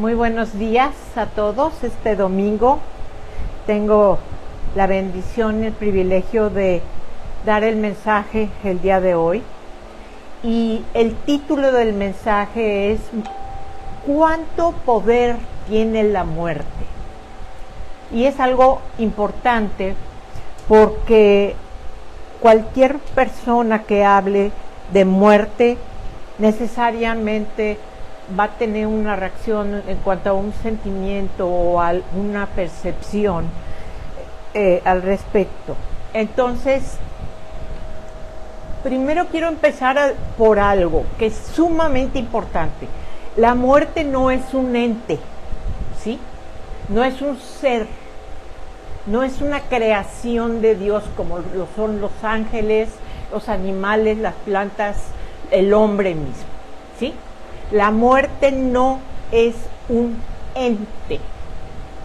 Muy buenos días a todos. Este domingo tengo la bendición y el privilegio de dar el mensaje el día de hoy. Y el título del mensaje es ¿Cuánto poder tiene la muerte? Y es algo importante porque cualquier persona que hable de muerte necesariamente va a tener una reacción en cuanto a un sentimiento o a una percepción al respecto. Entonces, primero quiero empezar por algo que es sumamente importante. La muerte no es un ente, ¿sí? No es un ser, no es una creación de Dios como lo son los ángeles, los animales, las plantas, el hombre mismo, ¿sí? La muerte no es un ente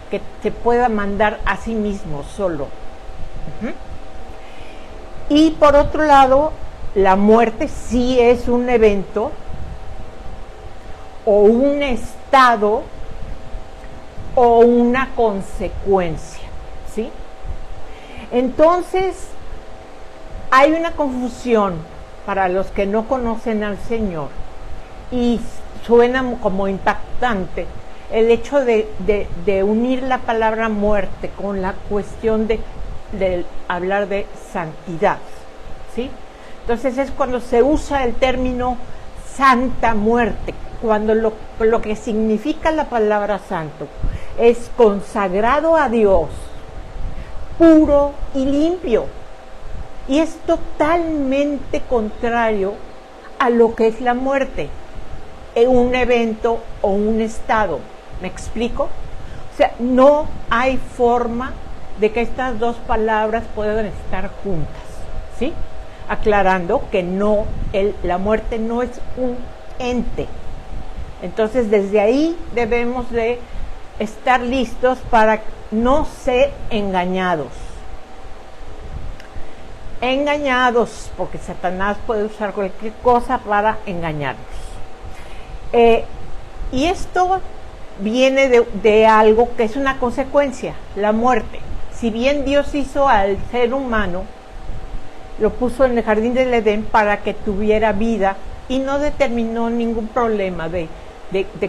que se pueda mandar a sí mismo solo. Y por otro lado, la muerte sí es un evento o un estado o una consecuencia, ¿sí? Entonces, hay una confusión para los que no conocen al Señor y suena como impactante el hecho de unir la palabra muerte con la cuestión de hablar de santidad, ¿sí? Entonces es cuando se usa el término santa muerte, cuando lo que significa la palabra santo es consagrado a Dios, puro y limpio, y es totalmente contrario a lo que es la muerte, un evento o un estado. ¿Me explico? O sea, no hay forma de que estas dos palabras puedan estar juntas, ¿sí? Aclarando que la muerte no es un ente. Entonces, desde ahí debemos de estar listos para no ser engañados. Engañados, porque Satanás puede usar cualquier cosa para engañarnos. Y esto viene de algo que es una consecuencia, la muerte. Si bien Dios hizo al ser humano, lo puso en el jardín del Edén para que tuviera vida y no determinó ningún problema de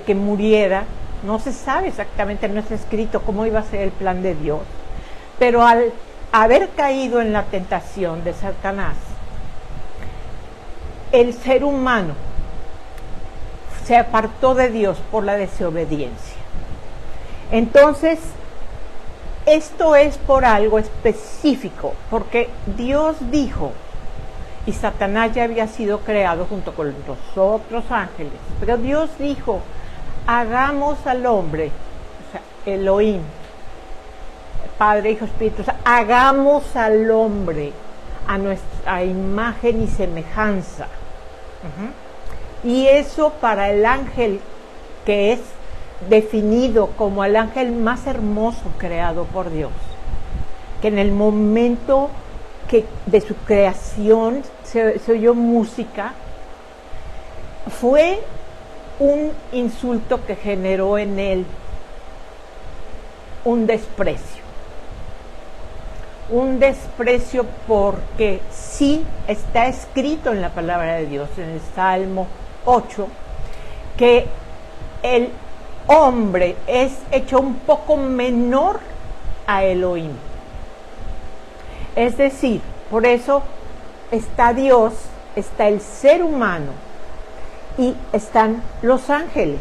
que muriera. No se sabe exactamente, no está escrito cómo iba a ser el plan de Dios. Pero al haber caído en la tentación de Satanás, el ser humano se apartó de Dios por la desobediencia. Entonces, esto es por algo específico, porque Dios dijo, y Satanás ya había sido creado junto con los otros ángeles, pero Dios dijo, hagamos al hombre, o sea, Elohim, Padre, Hijo, Espíritu, o sea, hagamos al hombre a nuestra imagen y semejanza. Y eso para el ángel que es definido como el ángel más hermoso creado por Dios, que en el momento de su creación se oyó música, fue un insulto que generó en él un desprecio porque sí está escrito en la palabra de Dios, en el Salmo 8, que el hombre es hecho un poco menor a Elohim. Es decir, por eso está Dios, está el ser humano y están los ángeles.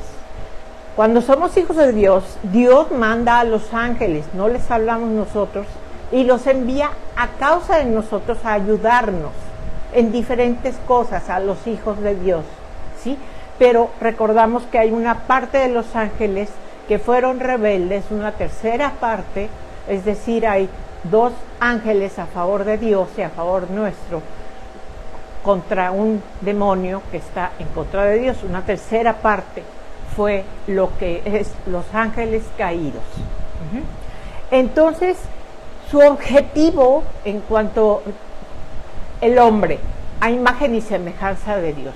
Cuando somos hijos de Dios, Dios manda a los ángeles, no les hablamos nosotros, y los envía a causa de nosotros a ayudarnos en diferentes cosas a los hijos de Dios, ¿sí? Pero recordamos que hay una parte de los ángeles que fueron rebeldes, una tercera parte, es decir, hay dos ángeles a favor de Dios y a favor nuestro, contra un demonio que está en contra de Dios. Una tercera parte fue lo que es los ángeles caídos. Entonces, su objetivo en cuanto el hombre a imagen y semejanza de Dios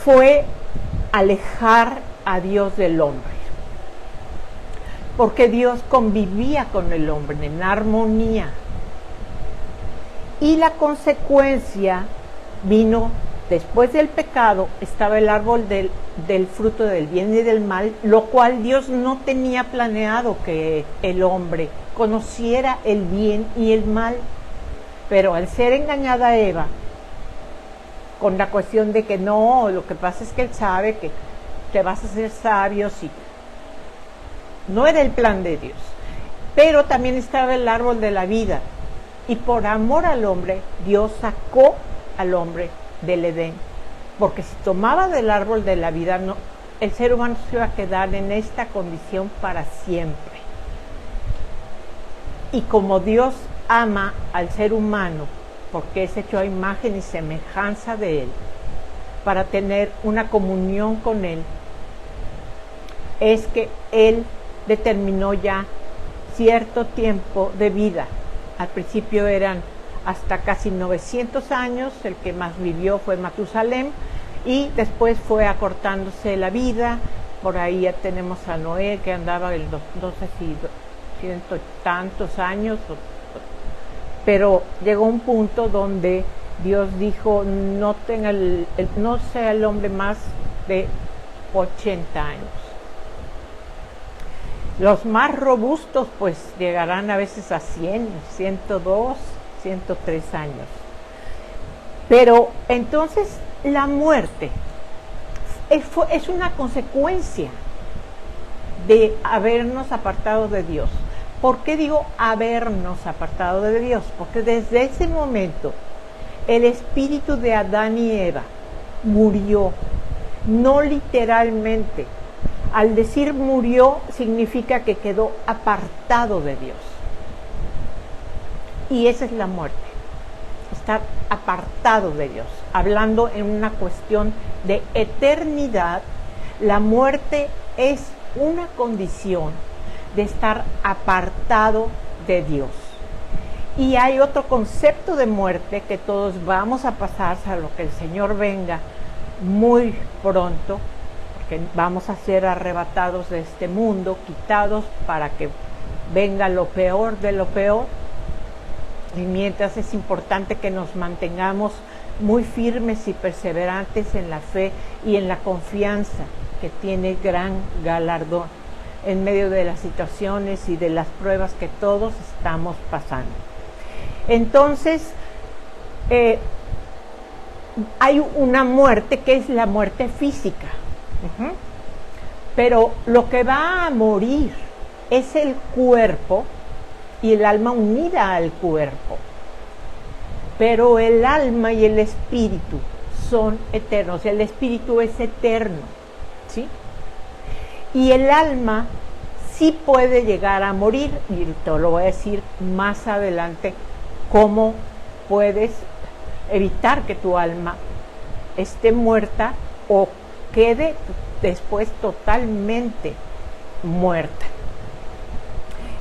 fue alejar a Dios del hombre, porque Dios convivía con el hombre en armonía. Y la consecuencia vino después del pecado, estaba el árbol del fruto del bien y del mal, lo cual Dios no tenía planeado que el hombre conociera el bien y el mal. Pero al ser engañada Eva, con la cuestión de que no, lo que pasa es que él sabe que te vas a hacer sabio, sí. No era el plan de Dios. Pero también estaba el árbol de la vida. Y por amor al hombre, Dios sacó al hombre del Edén. Porque si tomaba del árbol de la vida, no, el ser humano se iba a quedar en esta condición para siempre. Y como Dios ama al ser humano, porque es hecho a imagen y semejanza de Él, para tener una comunión con Él, es que Él determinó ya cierto tiempo de vida. Al principio eran hasta casi 900 años, el que más vivió fue Matusalem, y después fue acortándose la vida. Por ahí ya tenemos a Noé, que andaba no sé si ciento tantos años, pero llegó un punto donde Dios dijo, no sea el hombre más de 80 años. Los más robustos pues llegarán a veces a 100, 102, 103 años. Pero entonces la muerte es una consecuencia de habernos apartado de Dios. ¿Por qué digo habernos apartado de Dios? Porque desde ese momento el espíritu de Adán y Eva murió, no literalmente. Al decir murió significa que quedó apartado de Dios. Y esa es la muerte, estar apartado de Dios. Hablando en una cuestión de eternidad, la muerte es una condición de estar apartado de Dios. Y hay otro concepto de muerte que todos vamos a pasar, a lo que el Señor venga muy pronto, porque vamos a ser arrebatados de este mundo, quitados para que venga lo peor de lo peor. Y mientras es importante que nos mantengamos muy firmes y perseverantes en la fe y en la confianza que tiene gran galardón en medio de las situaciones y de las pruebas que todos estamos pasando. Entonces, hay una muerte que es la muerte física. Pero lo que va a morir es el cuerpo y el alma unida al cuerpo. Pero el alma y el espíritu son eternos. El espíritu es eterno, ¿sí? Y el alma sí puede llegar a morir, y te lo voy a decir más adelante, cómo puedes evitar que tu alma esté muerta o quede después totalmente muerta.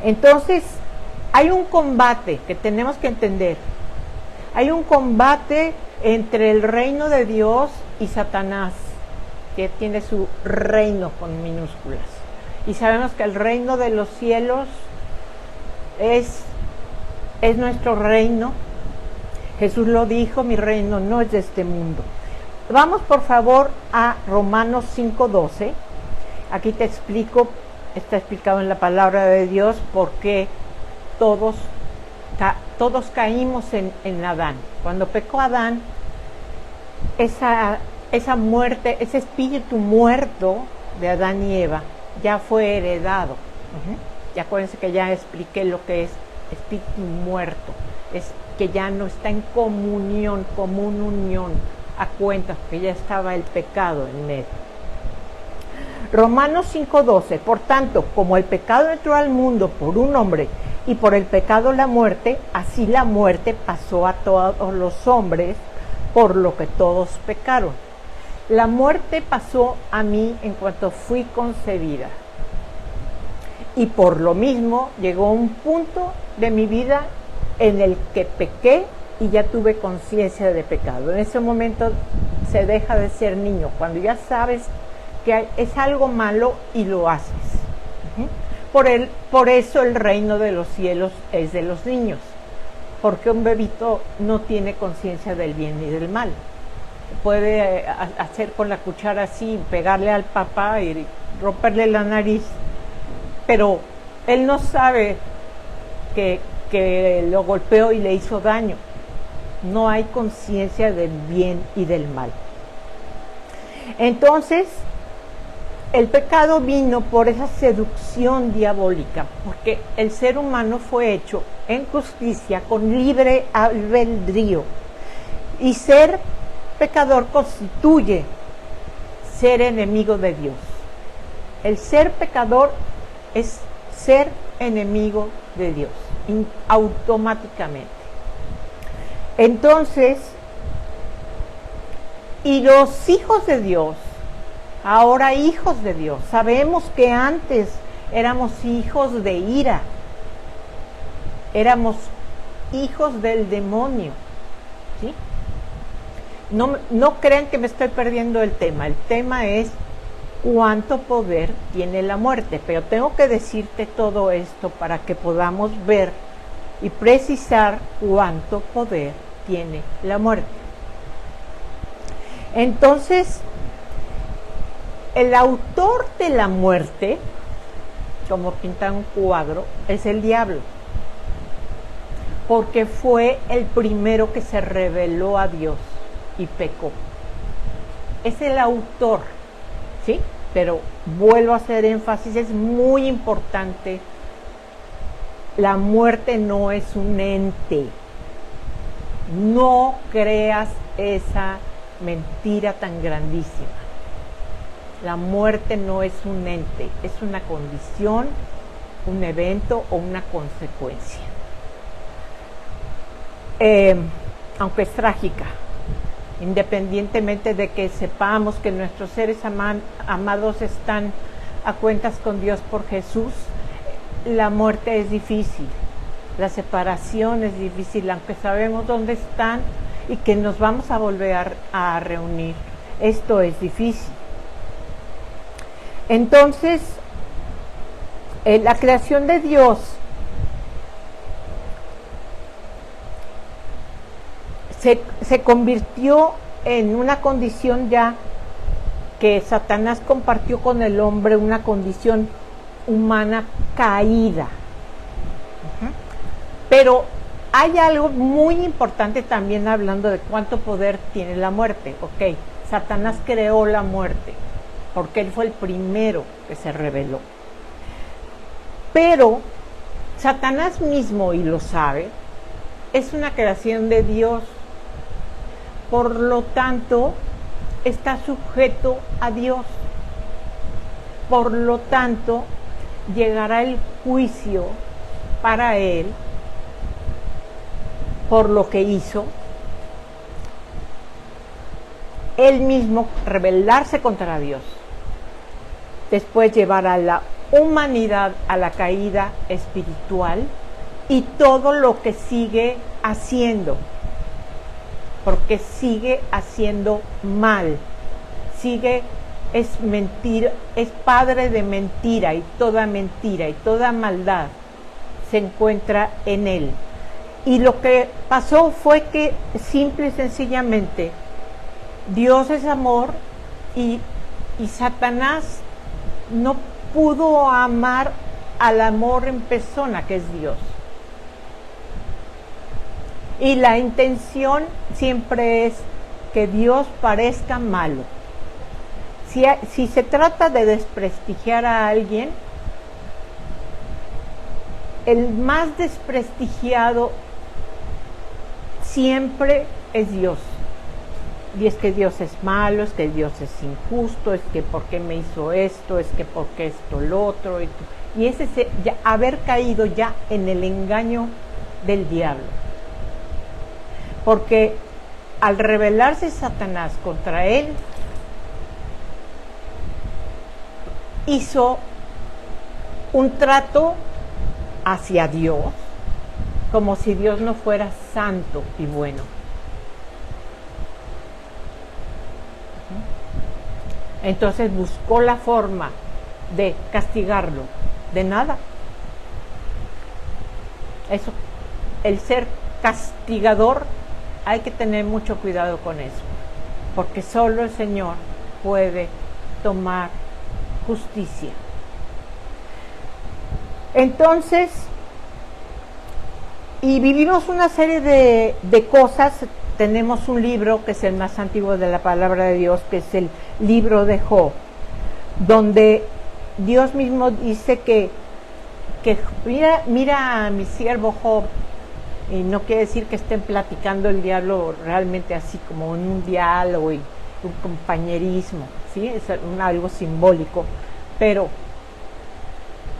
Entonces, hay un combate que tenemos que entender. Hay un combate entre el reino de Dios y Satanás, que tiene su reino con minúsculas. Y sabemos que el reino de los cielos es nuestro reino. Jesús lo dijo, mi reino no es de este mundo. Vamos por favor a Romanos 5:12. Aquí te explico, está explicado en la palabra de Dios por qué todos caímos en Adán. Cuando pecó Adán, esa muerte, ese espíritu muerto de Adán y Eva ya fue heredado. Ya acuérdense que ya expliqué lo que es espíritu muerto. Es que ya no está en comunión, común unión, a cuentas, que ya estaba el pecado en medio. Romanos 5:12. Por tanto, como el pecado entró al mundo por un hombre y por el pecado la muerte, así la muerte pasó a todos los hombres, por lo que todos pecaron. La muerte pasó a mí en cuanto fui concebida. Y por lo mismo llegó un punto de mi vida en el que pequé y ya tuve conciencia de pecado. En ese momento se deja de ser niño. Cuando ya sabes que es algo malo y lo haces. Por eso el reino de los cielos es de los niños, porque un bebito no tiene conciencia del bien y del mal. Puede hacer con la cuchara así, pegarle al papá y romperle la nariz, pero él no sabe que lo golpeó y le hizo daño. No hay conciencia del bien y del mal. Entonces, el pecado vino por esa seducción diabólica, porque el ser humano fue hecho en justicia con libre albedrío. Y ser pecador constituye ser enemigo de Dios. El ser pecador es ser enemigo de Dios, automáticamente. Entonces, y los hijos de Dios, ahora hijos de Dios, sabemos que antes éramos hijos de ira, éramos hijos del demonio, ¿sí? No crean que me estoy perdiendo el tema es cuánto poder tiene la muerte, pero tengo que decirte todo esto para que podamos ver y precisar cuánto poder tiene la muerte. Entonces, el autor de la muerte, como pinta un cuadro, es el diablo, porque fue el primero que se rebeló a Dios y pecó. Es el autor, ¿sí? Pero vuelvo a hacer énfasis, es muy importante. La muerte no es un ente. No creas esa mentira tan grandísima. La muerte no es un ente, es una condición, un evento o una consecuencia. Aunque es trágica, independientemente de que sepamos que nuestros seres amados están a cuentas con Dios por Jesús, la muerte es difícil, la separación es difícil, aunque sabemos dónde están y que nos vamos a volver a reunir. Esto es difícil. Entonces, la creación de Dios se convirtió en una condición ya que Satanás compartió con el hombre, una condición humana caída. Pero hay algo muy importante también hablando de cuánto poder tiene la muerte. Ok, Satanás creó la muerte porque él fue el primero que se rebeló. Pero Satanás mismo, y lo sabe, es una creación de Dios. Por lo tanto, está sujeto a Dios. Por lo tanto, llegará el juicio para él por lo que hizo. Él mismo rebelarse contra Dios. Después llevar a la humanidad a la caída espiritual y todo lo que sigue haciendo. Porque sigue haciendo mal, es mentira, es padre de mentira y toda maldad se encuentra en él. Y lo que pasó fue que simple y sencillamente Dios es amor y Satanás no pudo amar al amor en persona que es Dios. Y la intención siempre es que Dios parezca malo. Si se trata de desprestigiar a alguien, el más desprestigiado siempre es Dios. Y es que Dios es malo, es que Dios es injusto, es que por qué me hizo esto, es que por qué esto, lo otro. Y ese ya, haber caído ya en el engaño del diablo. Porque al rebelarse Satanás contra él, hizo un trato hacia Dios, como si Dios no fuera santo y bueno. Entonces buscó la forma de castigarlo. De nada. Eso, el ser castigador, hay que tener mucho cuidado con eso, porque solo el Señor puede tomar justicia. Entonces, y vivimos una serie de cosas. Tenemos un libro que es el más antiguo de la palabra de Dios, que es el libro de Job, donde Dios mismo dice que mira a mi siervo Job, y no quiere decir que estén platicando el diablo realmente así como en un diálogo y un compañerismo, ¿sí? Es algo simbólico, pero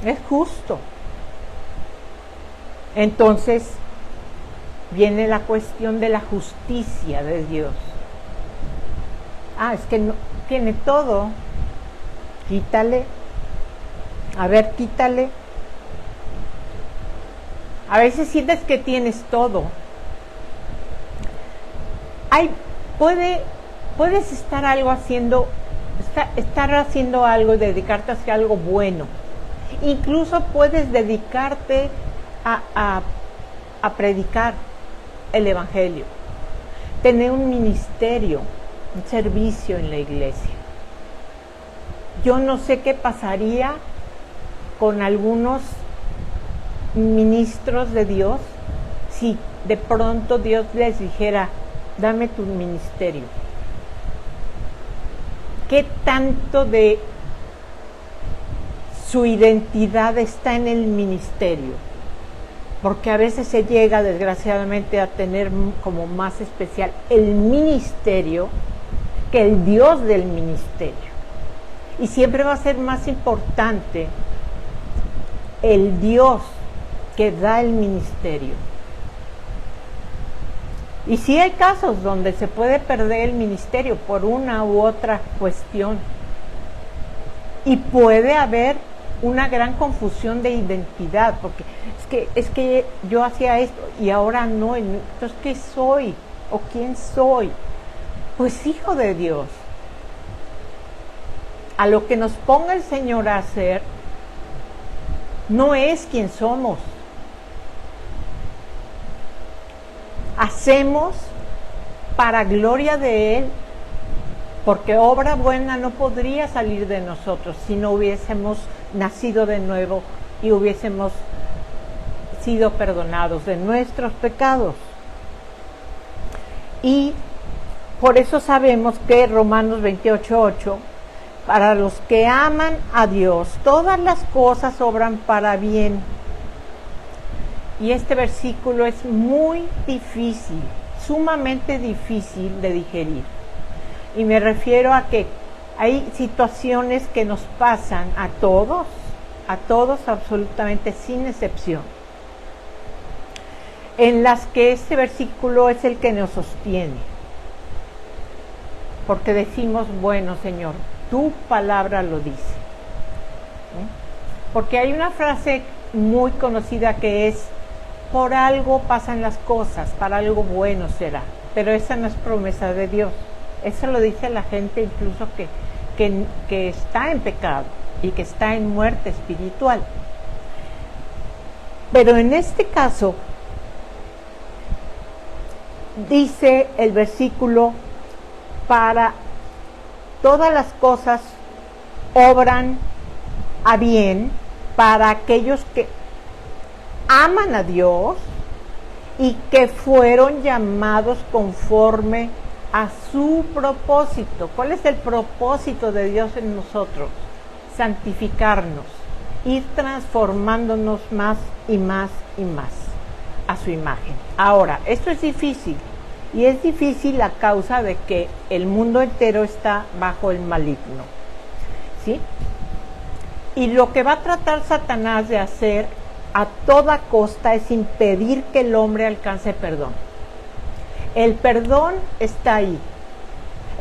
es justo. Entonces viene la cuestión de la justicia de Dios. Es que no, tiene todo. Quítale. A ver, quítale. A veces sientes que tienes todo. Puedes estar haciendo algo y dedicarte a hacer algo bueno. Incluso puedes dedicarte a predicar el Evangelio, tener un ministerio, un servicio en la iglesia. Yo no sé qué pasaría con algunos ministros de Dios si de pronto Dios les dijera: dame tu ministerio. ¿Qué tanto de su identidad está en el ministerio? Porque a veces se llega, desgraciadamente, a tener como más especial el ministerio que el Dios del ministerio. Y siempre va a ser más importante el Dios que da el ministerio. Y sí hay casos donde se puede perder el ministerio por una u otra cuestión. Y puede haber una gran confusión de identidad, porque es que yo hacía esto y ahora no. Entonces, ¿qué soy? ¿O quién soy? Pues hijo de Dios. A lo que nos ponga el Señor a hacer, no es quien somos. Hacemos para gloria de Él, porque obra buena no podría salir de nosotros si no hubiésemos nacido de nuevo y hubiésemos sido perdonados de nuestros pecados. Y por eso sabemos que Romanos 28:8, para los que aman a Dios, todas las cosas obran para bien. Y este versículo es muy difícil, sumamente difícil de digerir. Y me refiero a que hay situaciones que nos pasan a todos absolutamente sin excepción, en las que este versículo es el que nos sostiene. Porque decimos: bueno, Señor, tu palabra lo dice. Porque hay una frase muy conocida que es: por algo pasan las cosas, para algo bueno será. Pero esa no es promesa de Dios. Eso lo dice la gente incluso que está en pecado y que está en muerte espiritual. Pero en este caso, dice el versículo: para todas las cosas obran a bien para aquellos que aman a Dios y que fueron llamados conforme a su propósito. ¿Cuál es el propósito de Dios en nosotros? Santificarnos, ir transformándonos más y más y más a su imagen. Ahora, esto es difícil, y es difícil a causa de que el mundo entero está bajo el maligno, ¿sí? Y lo que va a tratar Satanás de hacer a toda costa es impedir que el hombre alcance perdón. El perdón está ahí.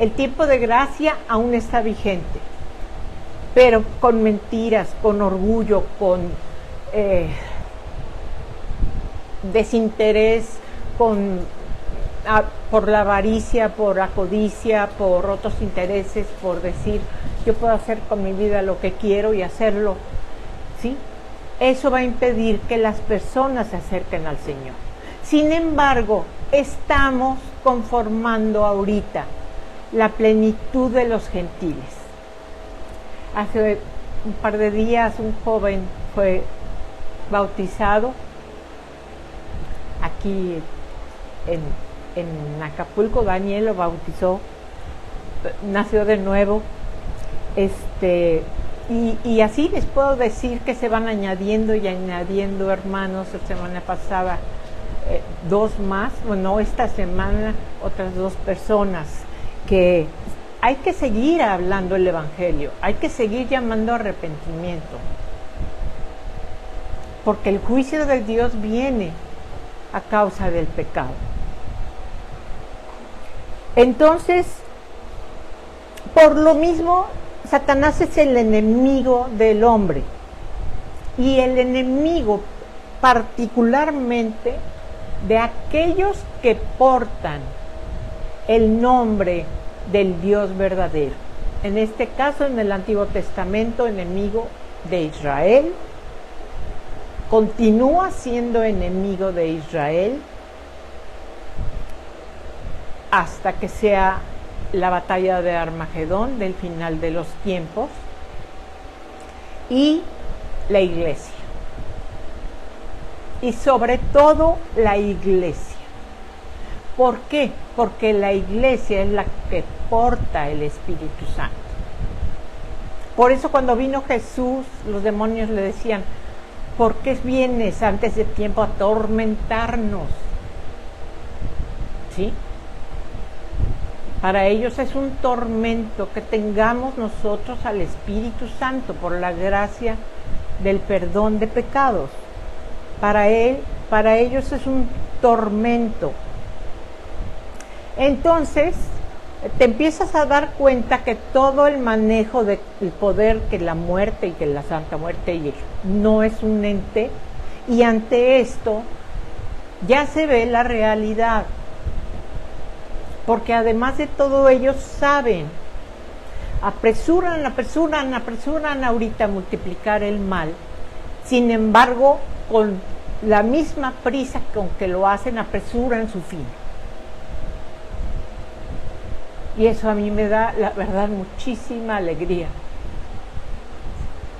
El tiempo de gracia aún está vigente. Pero con mentiras, con orgullo, con desinterés, por la avaricia, por la codicia, por otros intereses, por decir: yo puedo hacer con mi vida lo que quiero y hacerlo, ¿sí? Eso va a impedir que las personas se acerquen al Señor. Sin embargo, estamos conformando ahorita la plenitud de los gentiles. Hace un par de días un joven fue bautizado aquí en Acapulco. Daniel lo bautizó, nació de nuevo, y así les puedo decir que se van añadiendo y añadiendo hermanos. La semana pasada 2 más, bueno, esta semana otras 2 personas. Que hay que seguir hablando el evangelio, hay que seguir llamando a arrepentimiento, porque el juicio de Dios viene a causa del pecado. Entonces, por lo mismo, Satanás es el enemigo del hombre, y el enemigo particularmente de aquellos que portan el nombre del Dios verdadero. En este caso, en el Antiguo Testamento, enemigo de Israel, continúa siendo enemigo de Israel hasta que sea la batalla de Armagedón, del final de los tiempos, y la iglesia. Y sobre todo la iglesia. ¿Por qué? Porque la iglesia es la que porta el Espíritu Santo. Por eso cuando vino Jesús, los demonios le decían: ¿por qué vienes antes de tiempo a atormentarnos? ¿Sí? Para ellos es un tormento que tengamos nosotros al Espíritu Santo por la gracia del perdón de pecados. Para ellos es un tormento. Entonces, te empiezas a dar cuenta que todo el manejo del poder, que la muerte y que la Santa Muerte no es un ente, y ante esto ya se ve la realidad, porque además de todo ellos saben, apresuran ahorita a multiplicar el mal. Sin embargo, con la misma prisa con que lo hacen, apresuran su fin. Y eso a mí me da, la verdad, muchísima alegría,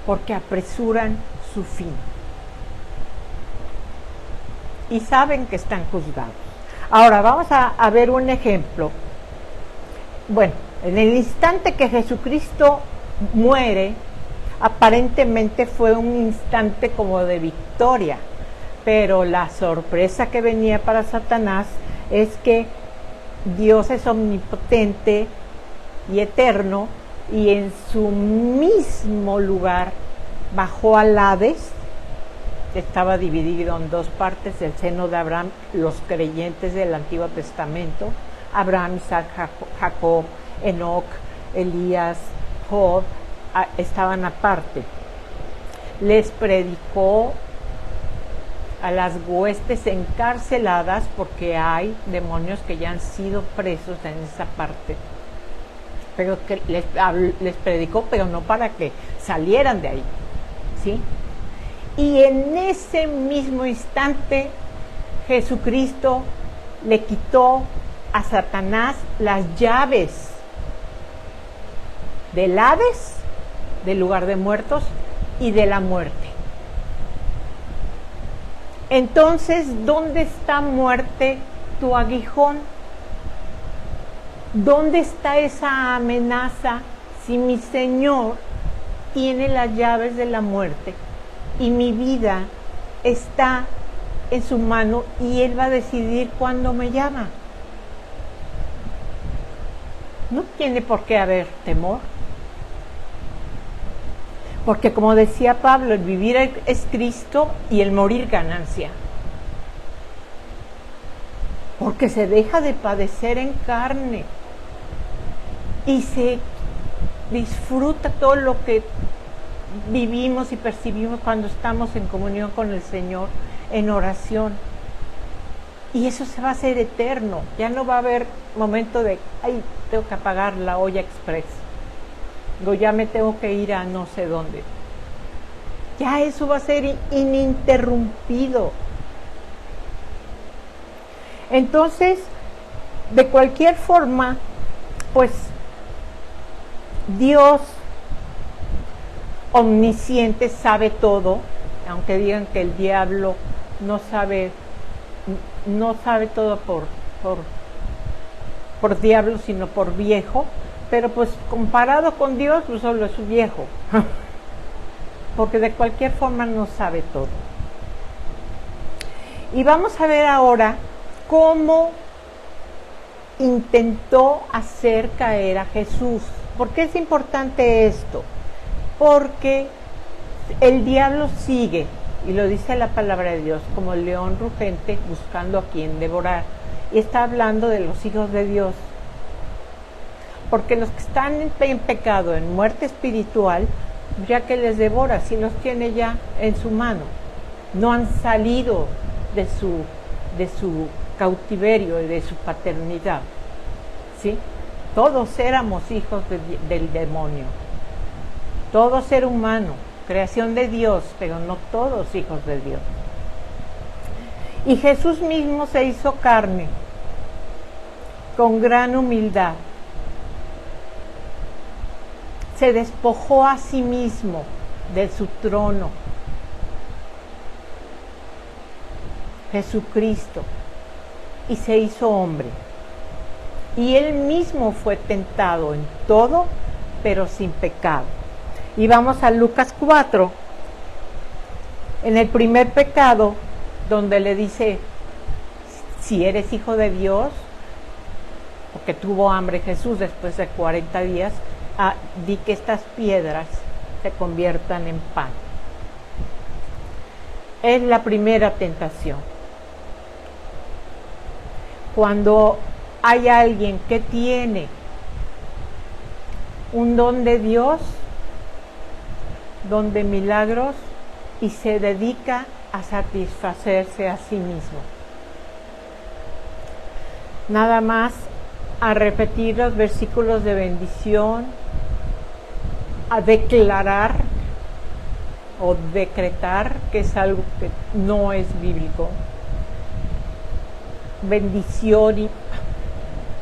porque apresuran su fin y saben que están juzgados. Ahora vamos a ver un ejemplo. Bueno, en el instante que Jesucristo muere, aparentemente fue un instante como de victoria, pero la sorpresa que venía para Satanás es que Dios es omnipotente y eterno, y en su mismo lugar bajó al Hades. Estaba dividido en 2 partes: el seno de Abraham, los creyentes del Antiguo Testamento, Abraham, Isaac, Jacob, Enoc, Elías, Job, estaban aparte. Les predicó a las huestes encarceladas, porque hay demonios que ya han sido presos en esa parte, pero que les predicó, pero no para que salieran de ahí, ¿sí? Y en ese mismo instante Jesucristo le quitó a Satanás las llaves del Hades, del lugar de muertos, y de la muerte. Entonces, ¿dónde está, muerte, tu aguijón? ¿Dónde está esa amenaza si mi Señor tiene las llaves de la muerte y mi vida está en su mano y Él va a decidir cuándo me llama? No tiene por qué haber temor. Porque, como decía Pablo, el vivir es Cristo y el morir ganancia. Porque se deja de padecer en carne y se disfruta todo lo que vivimos y percibimos cuando estamos en comunión con el Señor, en oración. Y eso se va a hacer eterno. Ya no va a haber momento de, ay, tengo que apagar la olla express. o ya me tengo que ir a no sé dónde. Ya eso va a ser ininterrumpido. Entonces, de cualquier forma, pues Dios omnisciente sabe todo, aunque digan que el diablo no sabe todo por diablo, sino por viejo, pero pues comparado con Dios, pues solo es un viejo, porque de cualquier forma no sabe todo. Y vamos a ver ahora cómo intentó hacer caer a Jesús. ¿Por qué es importante esto? Porque el diablo sigue, y lo dice la palabra de Dios, como el león rugente buscando a quien devorar. Y está hablando de los hijos de Dios. Porque los que están en pecado, en muerte espiritual, ya que les devora, si los tiene ya en su mano. No han salido de su cautiverio y de su paternidad. ¿Sí? Todos éramos hijos del demonio. Todo ser humano, creación de Dios, pero no todos hijos de Dios. Y Jesús mismo se hizo carne, con gran humildad. Se despojó a sí mismo de su trono. Jesucristo. Y se hizo hombre. Y él mismo fue tentado en todo, pero sin pecado. Y vamos a Lucas 4, en el primer pecado, donde le dice, si eres hijo de Dios, porque tuvo hambre Jesús después de 40 días, di que estas piedras se conviertan en pan. Es la primera tentación. Cuando hay alguien que tiene un don de Dios, don de milagros, y se dedica a satisfacerse a sí mismo. Nada más a repetir los versículos de bendición, a declarar o decretar, que es algo que no es bíblico. Bendición, y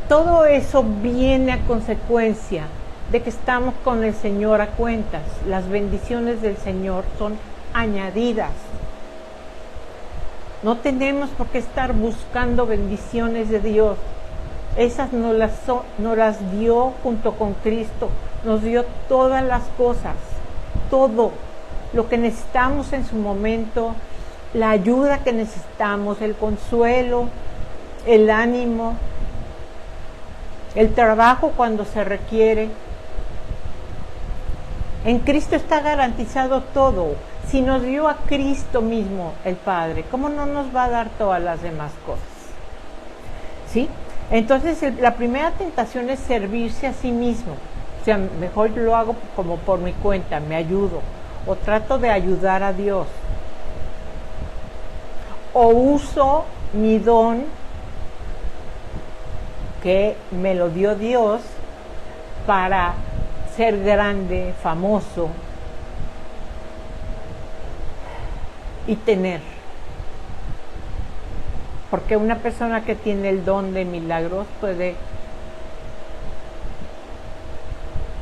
todo eso viene a consecuencia de que estamos con el Señor a cuentas. Las bendiciones del Señor son añadidas. No tenemos por qué estar buscando bendiciones de Dios. Esas nos las dio junto con Cristo. Nos dio todas las cosas, todo lo que necesitamos en su momento, la ayuda que necesitamos, el consuelo, el ánimo, el trabajo cuando se requiere. En Cristo está garantizado todo. Si nos dio a Cristo mismo el Padre, ¿cómo no nos va a dar todas las demás cosas? ¿Sí? Entonces la primera tentación es servirse a sí mismo. O sea, mejor yo lo hago como por mi cuenta, me ayudo. O trato de ayudar a Dios. O uso mi don, que me lo dio Dios, para ser grande, famoso y tener. Porque una persona que tiene el don de milagros puede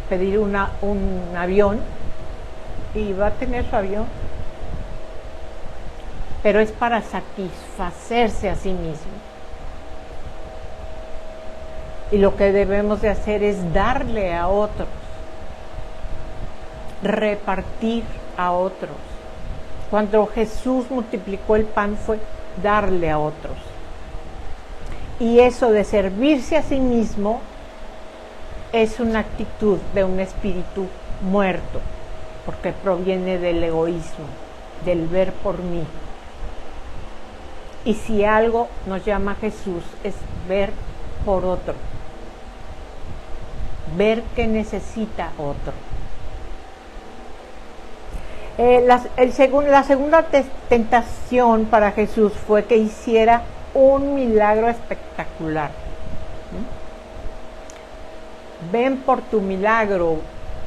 pedir un avión y va a tener su avión, pero es para satisfacerse a sí mismo. Y lo que debemos de hacer es darle a otros, repartir a otros. Cuando Jesús multiplicó el pan fue darle a otros. Y eso de servirse a sí mismo es una actitud de un espíritu muerto, porque proviene del egoísmo, del ver por mí. Y si algo nos llama a Jesús es ver por otro, ver que necesita otro. La segunda tentación para Jesús fue que hiciera un milagro espectacular. Ven por tu milagro,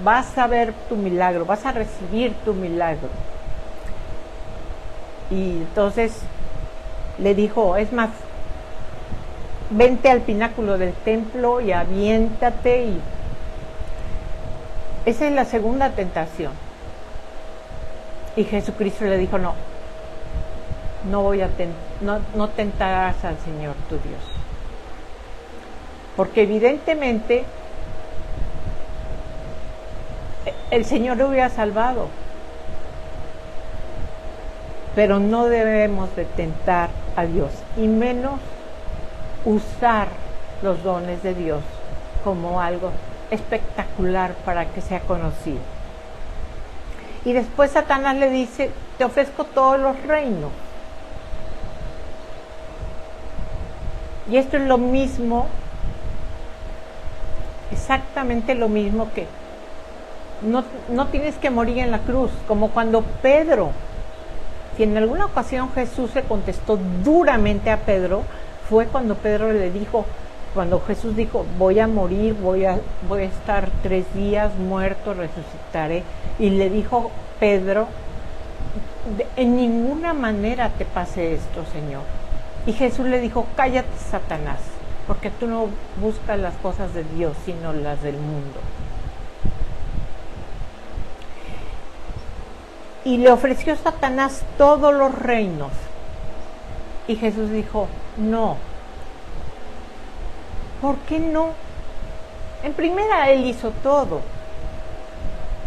vas a ver tu milagro, vas a recibir tu milagro. Y entonces le dijo, es más, vente al pináculo del templo y aviéntate. Y esa es la segunda tentación. Y Jesucristo le dijo, no tentarás al Señor tu Dios. Porque evidentemente el Señor lo hubiera salvado. Pero no debemos de tentar a Dios, y menos usar los dones de Dios como algo espectacular para que sea conocido. Y después Satanás le dice, te ofrezco todos los reinos. Y esto es lo mismo, exactamente lo mismo que no tienes que morir en la cruz, como cuando Pedro, si en alguna ocasión Jesús le contestó duramente a Pedro, fue cuando Pedro le dijo, cuando Jesús dijo, voy a morir, voy a estar 3 días muerto, resucitaré, y le dijo Pedro, en ninguna manera te pase esto, Señor. Y Jesús le dijo, cállate, Satanás, porque tú no buscas las cosas de Dios, sino las del mundo. Y le ofreció Satanás todos los reinos. Y Jesús dijo, no. ¿Por qué no? En primera, Él hizo todo.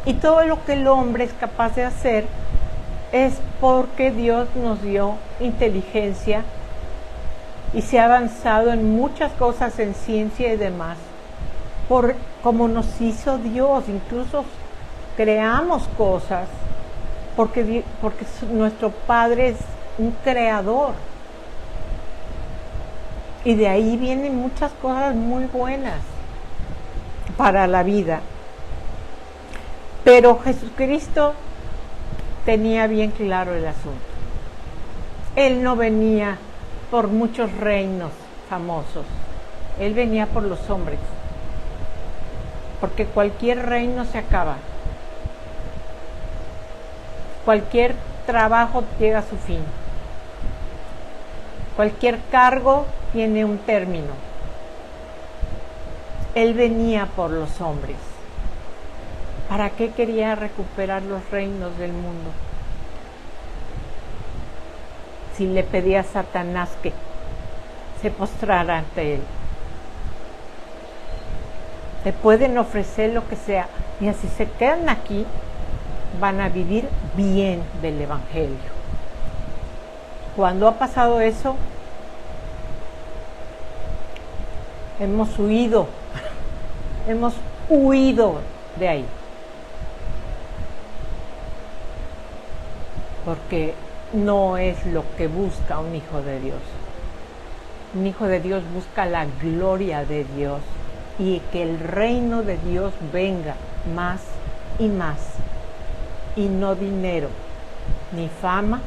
Y todo lo que el hombre es capaz de hacer es porque Dios nos dio inteligencia y se ha avanzado en muchas cosas en ciencia y demás. Como nos hizo Dios, incluso creamos cosas. Porque nuestro Padre es un creador. Y de ahí vienen muchas cosas muy buenas para la vida. Pero Jesucristo tenía bien claro el asunto. Él no venía por muchos reinos famosos. Él venía por los hombres. Porque cualquier reino se acaba. Cualquier trabajo llega a su fin. Cualquier cargo tiene un término. Él venía por los hombres. ¿Para qué quería recuperar los reinos del mundo? Si le pedía a Satanás que se postrara ante él. Le pueden ofrecer lo que sea. Y si se quedan aquí, van a vivir bien del Evangelio. Cuando ha pasado eso, hemos huido de ahí. Porque no es lo que busca un hijo de Dios. Un hijo de Dios busca la gloria de Dios y que el reino de Dios venga más y más. Y no dinero, ni fama,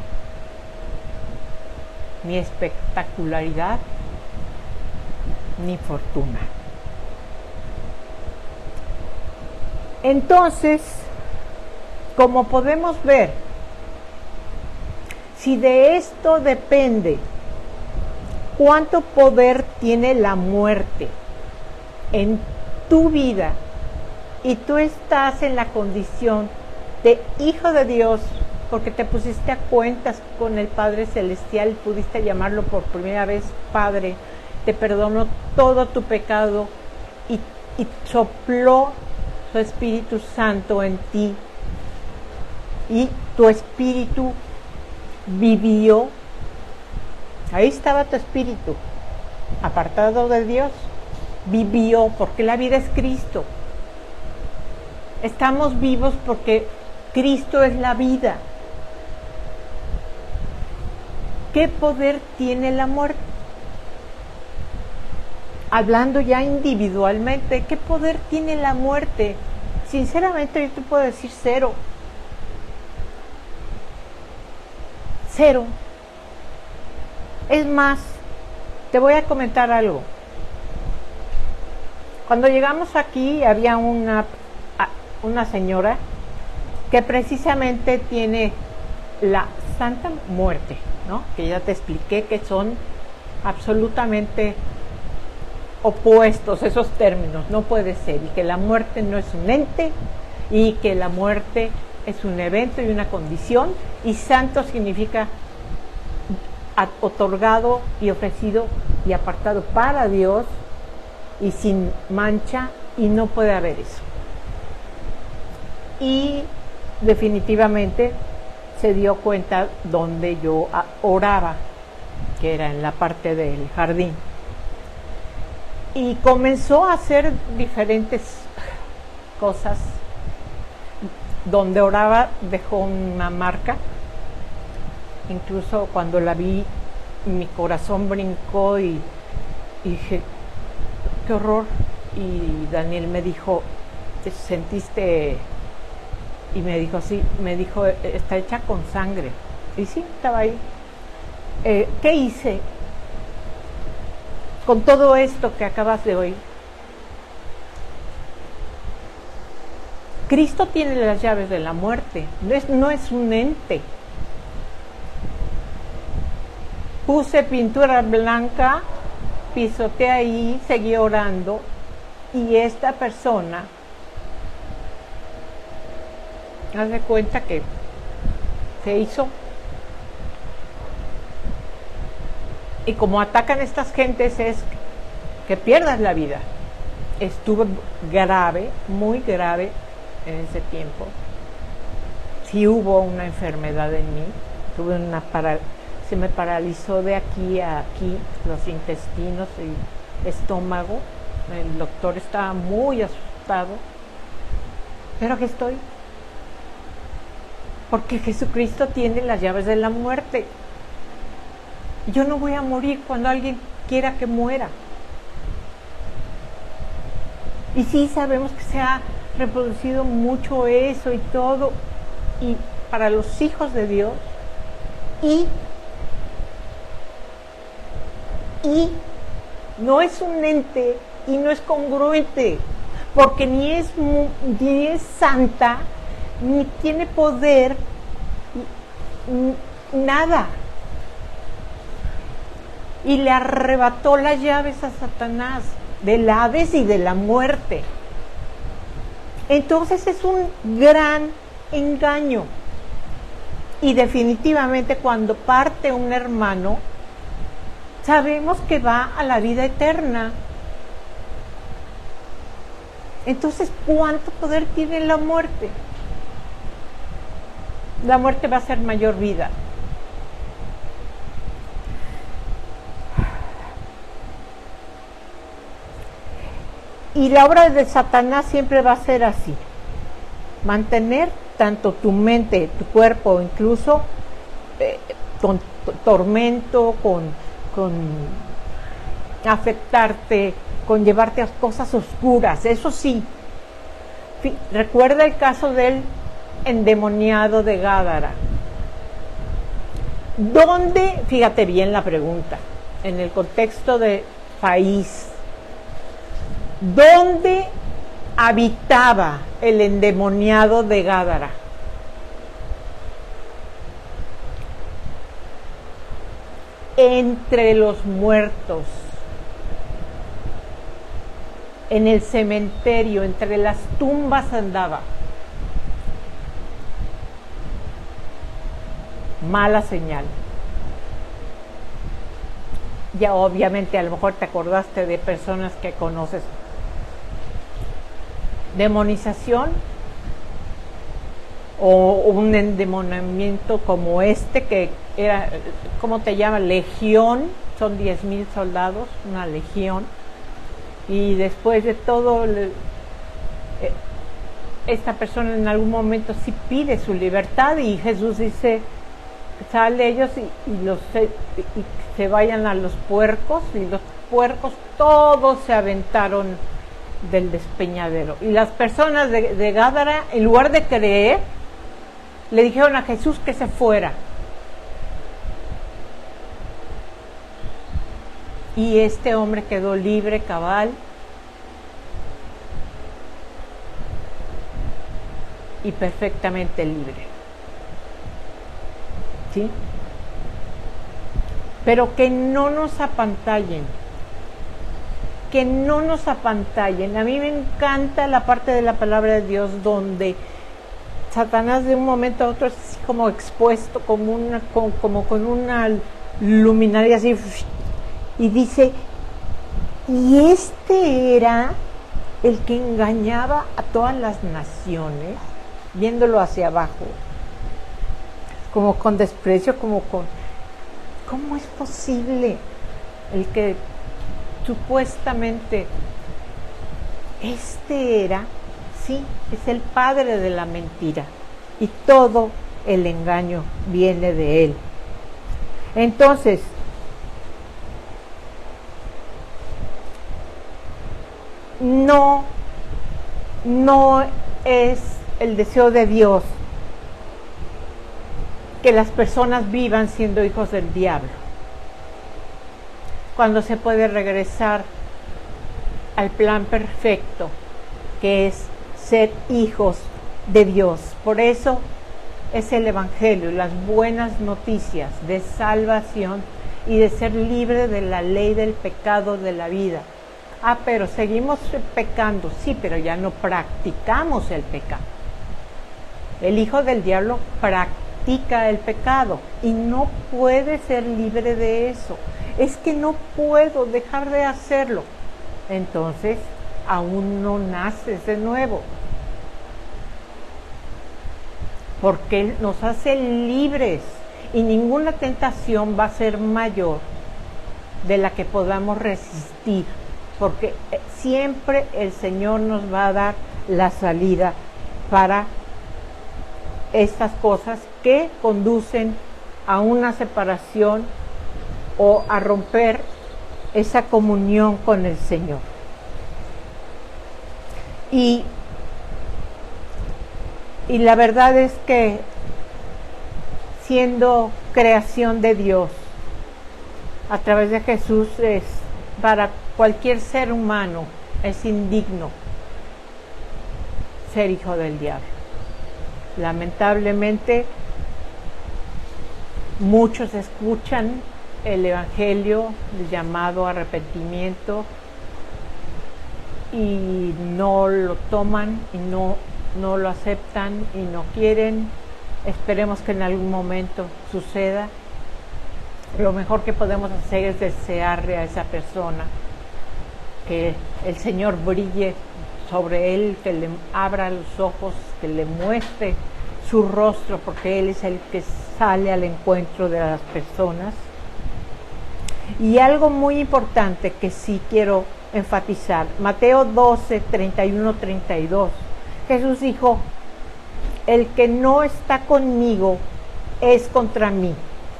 ni espectacularidad, ni fortuna. Entonces, como podemos ver, si de esto depende cuánto poder tiene la muerte en tu vida y tú estás en la condición de hijo de Dios, porque te pusiste a cuentas con el Padre Celestial, pudiste llamarlo por primera vez Padre, te perdonó todo tu pecado y sopló su Espíritu Santo en ti y tu espíritu vivió. Ahí estaba tu espíritu, apartado de Dios, vivió, porque la vida es Cristo. Estamos vivos porque Cristo es la vida. ¿Qué poder tiene la muerte? Hablando ya individualmente, ¿qué poder tiene la muerte? Sinceramente yo te puedo decir cero. Cero. Es más, te voy a comentar algo. Cuando llegamos aquí había una señora que precisamente tiene la Santa Muerte, ¿no? Que ya te expliqué que son absolutamente opuestos esos términos, no puede ser, y que la muerte no es un ente, y que la muerte es un evento y una condición, y santo significa otorgado y ofrecido y apartado para Dios y sin mancha, y no puede haber eso. Y definitivamente se dio cuenta donde yo oraba, que era en la parte del jardín, y comenzó a hacer diferentes cosas. Donde oraba dejó una marca, incluso cuando la vi mi corazón brincó y dije, qué horror. Y Daniel me dijo, ¿te sentiste? Y me dijo, sí, me dijo, está hecha con sangre. Y sí, estaba ahí. ¿Qué hice con todo esto que acabas de oír? Cristo tiene las llaves de la muerte, no es un ente. Puse pintura blanca, pisoteé ahí, seguí orando, y esta persona, haz de cuenta que se hizo. Y como atacan estas gentes es que pierdas la vida. Estuve grave, muy grave en ese tiempo. Sí hubo una enfermedad en mí, tuve se me paralizó de aquí a aquí los intestinos y estómago. El doctor estaba muy asustado, pero aquí estoy, porque Jesucristo tiene las llaves de la muerte. Yo no voy a morir cuando alguien quiera que muera. Y sí sabemos que se ha reproducido mucho eso y todo, y para los hijos de Dios, y no es un ente y no es congruente, porque ni es santa, ni tiene poder, nada. Y le arrebató las llaves a Satanás del Hades y de la muerte. Entonces es un gran engaño. Y definitivamente cuando parte un hermano, sabemos que va a la vida eterna. Entonces, ¿cuánto poder tiene la muerte? La muerte va a ser mayor vida. Y la obra de Satanás siempre va a ser así: mantener tanto tu mente, tu cuerpo, incluso con tormento, con afectarte, con llevarte a cosas oscuras. Eso sí, recuerda el caso del endemoniado de Gádara, donde, fíjate bien la pregunta, en el contexto de país, ¿dónde habitaba el endemoniado de Gádara? Entre los muertos, en el cementerio, entre las tumbas andaba. Mala señal. Ya obviamente a lo mejor te acordaste de personas que conoces. Demonización o un endemoniamiento como este, que era, ¿cómo te llama? Legión, son 10,000 soldados, una legión. Y después de todo, esta persona en algún momento sí pide su libertad, y Jesús dice, sale ellos y se vayan a los puercos, y los puercos todos se aventaron del despeñadero. Y las personas de Gádara, en lugar de creer, le dijeron a Jesús que se fuera. Y este hombre quedó libre, cabal. y perfectamente libre. ¿Sí? Pero que no nos apantallen. Que no nos apantallen. A mí me encanta la parte de la palabra de Dios donde Satanás de un momento a otro es así como expuesto como con una luminaria así, y dice, y este era el que engañaba a todas las naciones, viéndolo hacia abajo, como con desprecio, ¿cómo es posible el que supuestamente era, sí, es el padre de la mentira y todo el engaño viene de él? Entonces, no es el deseo de Dios que las personas vivan siendo hijos del diablo, cuando se puede regresar al plan perfecto, que es ser hijos de Dios. Por eso es el Evangelio, las buenas noticias de salvación y de ser libre de la ley del pecado de la vida. Pero seguimos pecando, sí, pero ya no practicamos el pecado. El hijo del diablo practica el pecado y no puede ser libre de eso. Es que no puedo dejar de hacerlo. Entonces, aún no naces de nuevo. Porque Él nos hace libres y ninguna tentación va a ser mayor de la que podamos resistir. Porque siempre el Señor nos va a dar la salida para estas cosas que conducen a una separación o a romper esa comunión con el Señor. Y la verdad es que siendo creación de Dios a través de Jesús, es para cualquier ser humano es indigno ser hijo del diablo. Lamentablemente muchos escuchan el Evangelio, el llamado arrepentimiento, y no lo toman y no lo aceptan y no quieren. Esperemos que en algún momento suceda. Lo mejor que podemos hacer es desearle a esa persona que el Señor brille sobre él, que le abra los ojos, que le muestre su rostro, porque Él es el que sale al encuentro de las personas. Y algo muy importante que sí quiero enfatizar, Mateo 12, 31, 32, Jesús dijo, el que no está conmigo es contra mí,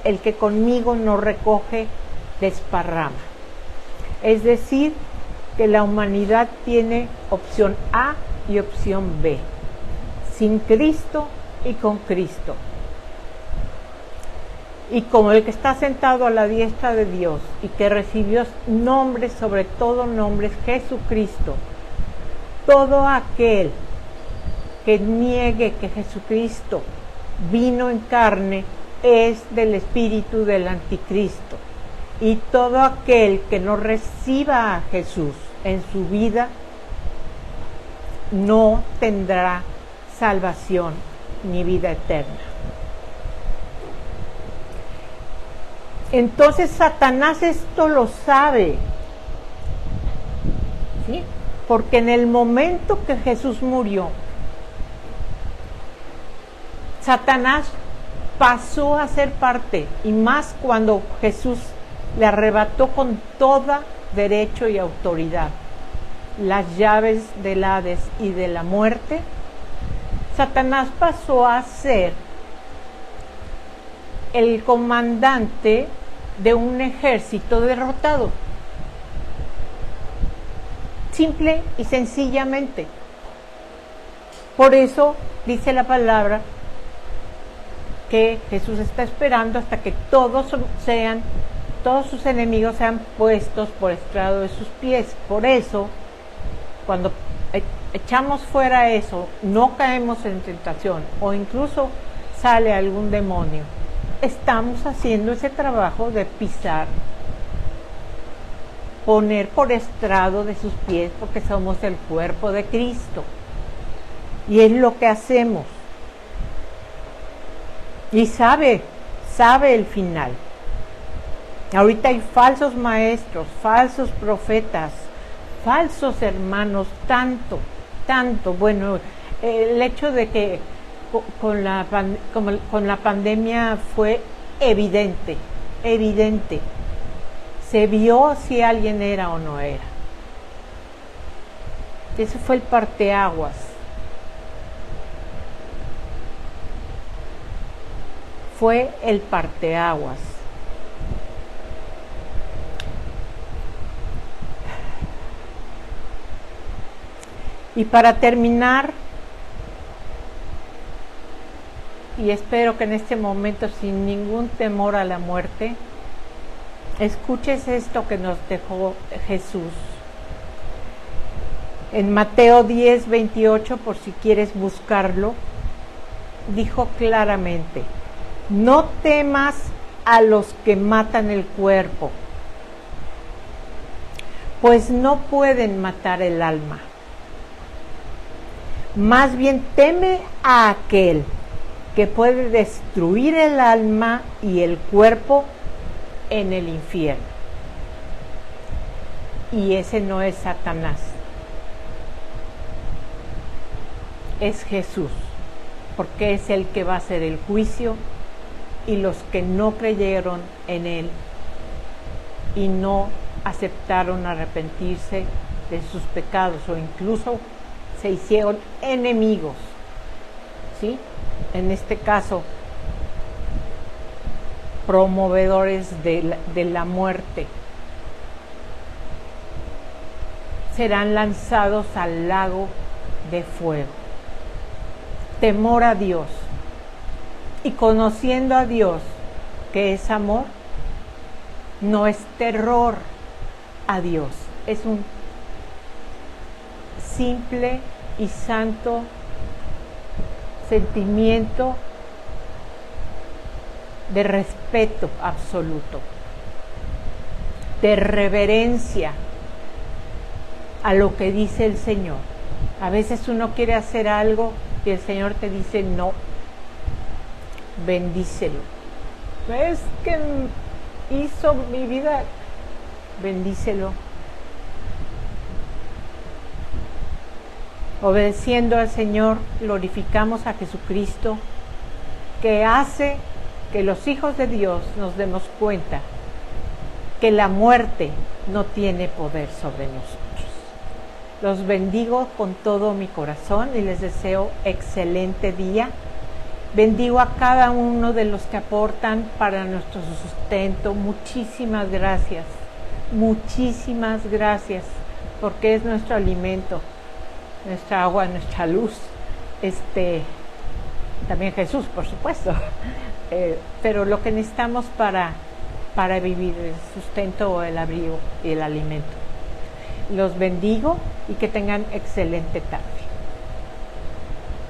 el que conmigo no recoge, desparrama. Es decir, que la humanidad tiene opción A y opción B, sin Cristo y con Cristo. Y como el que está sentado a la diestra de Dios y que recibió nombre sobre todo nombre, Jesucristo, todo aquel que niegue que Jesucristo vino en carne es del espíritu del anticristo. Y todo aquel que no reciba a Jesús en su vida no tendrá salvación ni vida eterna. Entonces Satanás esto lo sabe, ¿sí? Porque en el momento que Jesús murió, Satanás pasó a ser parte, y más cuando Jesús le arrebató con toda derecho y autoridad las llaves del Hades y de la muerte. Satanás pasó a ser el comandante de un ejército derrotado. Simple y sencillamente. Por eso dice la palabra que Jesús está esperando hasta que todos sus enemigos sean puestos por estrado de sus pies. Por eso, cuando echamos fuera eso, no caemos en tentación o incluso sale algún demonio, estamos haciendo ese trabajo de pisar, poner por estrado de sus pies, porque somos el cuerpo de Cristo. Y es lo que hacemos. Y sabe el final. Ahorita hay falsos maestros, falsos profetas, falsos hermanos, tanto. Bueno, el hecho de que con la pandemia fue evidente. Se vio si alguien era o no era. Ese fue el parteaguas. Fue el parteaguas. Y para terminar, y espero que en este momento sin ningún temor a la muerte, escuches esto que nos dejó Jesús. En Mateo 10:28, por si quieres buscarlo, dijo claramente: no temas a los que matan el cuerpo, pues no pueden matar el alma. Más bien teme a aquel que puede destruir el alma y el cuerpo en el infierno. Y ese no es Satanás, es Jesús, porque es el que va a hacer el juicio, y los que no creyeron en él y no aceptaron arrepentirse de sus pecados o incluso se hicieron enemigos, ¿sí? En este caso, promovedores de la muerte, serán lanzados al lago de fuego. Temor a Dios y conociendo a Dios, que es amor, no es terror a Dios, es un simple y santo sentimiento de respeto absoluto, de reverencia a lo que dice el Señor. A veces uno quiere hacer algo y el Señor te dice no, bendícelo. ¿Ves que hizo mi vida? Bendícelo. Obedeciendo al Señor, glorificamos a Jesucristo, que hace que los hijos de Dios nos demos cuenta que la muerte no tiene poder sobre nosotros. Los bendigo con todo mi corazón y les deseo excelente día. Bendigo a cada uno de los que aportan para nuestro sustento. Muchísimas gracias, porque es nuestro alimento, nuestra agua, nuestra luz. También Jesús, por supuesto. Pero lo que necesitamos para vivir, el sustento, el abrigo y el alimento. Los bendigo y que tengan excelente tarde.